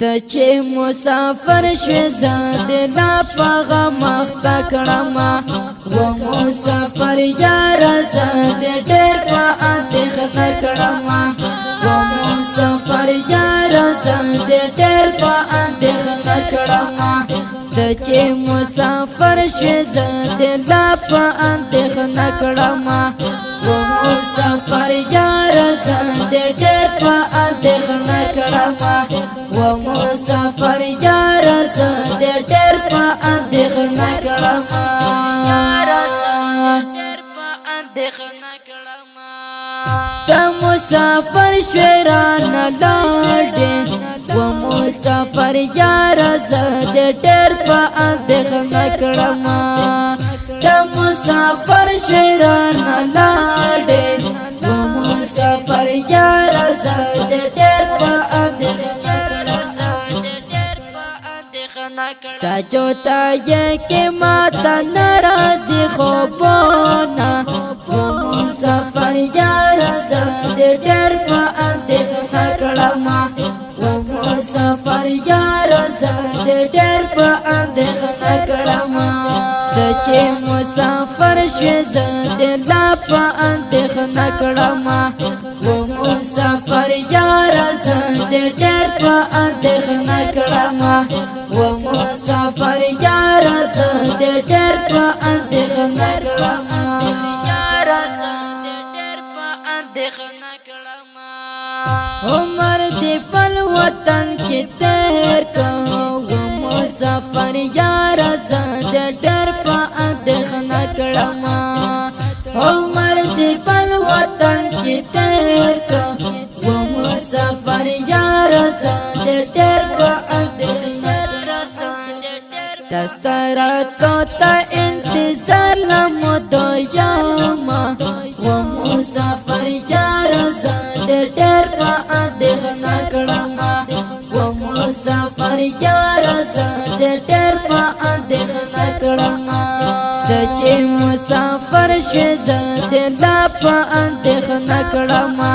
ته چې مسافر شوې زاد لا پغه مخته کړما و مسافر یار زاد ډېر په اندېښنه کړما و مسافر یار زاد ډېر په اندېښنه کړما ته چې مسافر شوې زاد لا په اندېښنه کړما و مسافر یار زاد ډېر په اندېښنه کړما و مسافر یار زاد ډېر په اندېښنه کړما یار زاد ډېر په اندېښنه کړما د مسافر شویران لاړې و مسافر یار زاد ډېر په اندېښنه کړما د مسافر شویران لاړې و مسافر یار زاد ډېر په اندېښنه ستا جوتا یہ کہ ماتا نرازی خوبونا و مسافر یار زاد ډېر په اندېښنه کړما و مسافر یار زاد ډېر په اندېښنه کړما ته چې مسافر شوې زاد لا په اندېښنه کړما و مسافر یار زاد ډېر په اندېښنه کړما و مسافر یار زاد ډېر په اندېښنه کړما یار زاد ډېر په اندېښنه کړما عمر دې په وطن کې تیر کو و مسافر یار زاد ډېر په اندېښنه کړما عمر دې په وطن کې تیر کو و مسافر یار زاد ډېر په اندېښنه تذکرات کو تا انتظار لمو دو یاما و مسافر یار زاد ډېر په اندېښنه کړما و مسافر یار زاد ډېر په اندېښنه کړما ته چې مسافر شوې زاد لا په اندېښنه کړما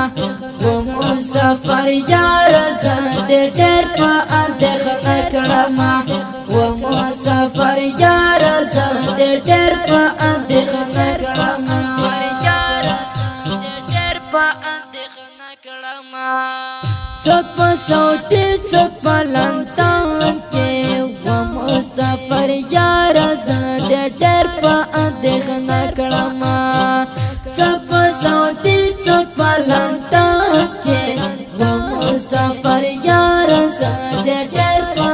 و مسافر یار زاد ډېر په اندېښنه کړما و مسافر یار زاد ډېر په اندېښنه کړما یار زاد ډېر په اندېښنه کړما څوک په سعودي څوک په لندن کې و مسافر یار زاد ډېر په اندېښنه کړما څوک په سعودي څوک په لندن کې و مسافر یار زاد ډېر په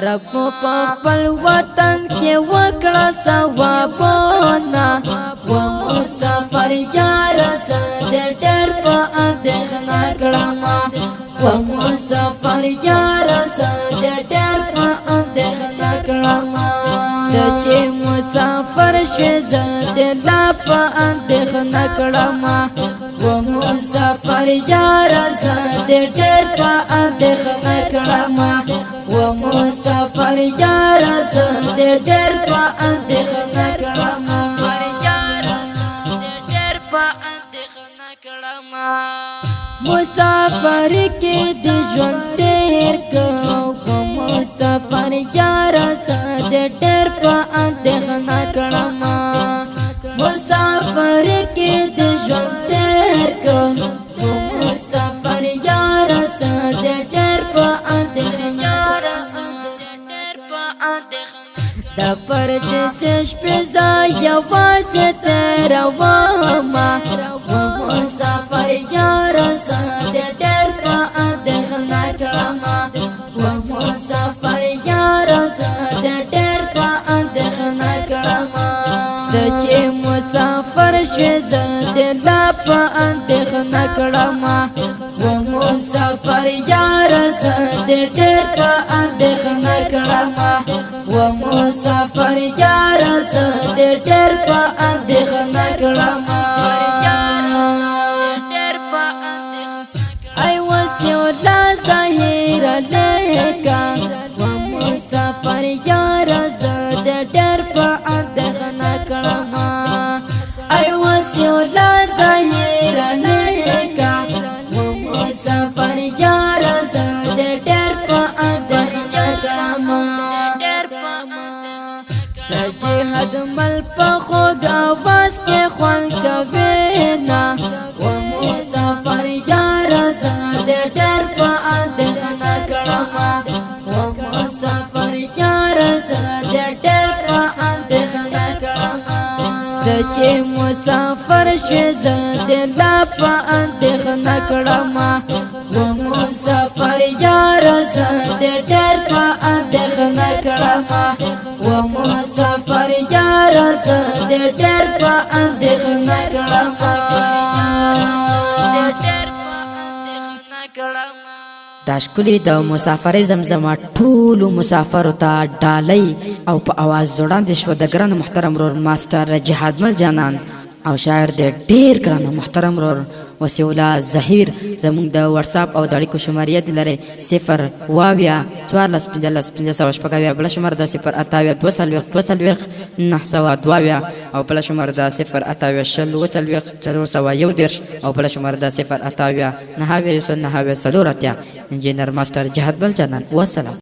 رب په خپل وطن کې وکړه ثوابونه و مسافر یار زاد ډېر په اندېښنه کړما و مسافر یار زاد ډېر په اندېښنه کړما ته چې مسافر شوې زاد لا په اندېښنه کړما و مسافر یار زاد ډېر په اندېښنه کړما و مسافر یار زاد ډېر په اندېښنه کړما یار زاد ډېر په اندېښنه کړما مسافر کې د ژوند تیر کو مسافر یار زاد ډېر په اندېښنه کړما مسافر کې د ژوند تیر کو مسافر یار زاد ډېر په اندېښنه د پردیس شپې ځای یوازې تېرومه و مسافر یار زاد ډېر په اندېښنه کړما و مسافر یار زاد ډېر په اندېښنه کړما ته چې مسافر شوې زاد لا په اندېښنه کړما و مسافر یار زاد ډېر په اندېښنه کړما و مسافر یار زاد ډېر په اندېښنه کړما یار زاد ډېر په اندېښنه ای وسیله ظاهر لیکا و مسافر یار زاد ډېر په اندېښنه کړما ای وسیله ظاهر لیکا و خوږ اواز کې خوند کوي نه و مسافر یاره زه دې ډېر په اندېښنه کړمه و مسافر یاره زه دې ډېر په اندېښنه کړمه ته چې مسافر شوې زه دې لا په اندېښنه کړمه و مسافر یاره زه دې ډېر په اندېښنه کړمه و مسافر یاره زه دې ډېر په اندېښنه کړمه دا ښکلي د مسافرۍ زمزمه ټولو مسافرو ته ډالۍ او په اواز ځوړاندې شوه د ګران محترم ورور ماسټر جهادمل جانان او شاعر د ډېر ګران محترم ورور وسیع الله ظهیر زموږ د واتساپ او د اړیکو شماریه دې لرئ 0 بله شماره د 0 28 22 902 او بله شماره د 0 28 411 او بله شماره د 0 28 9 انجینر ماسټر جهادمل جانان والسلام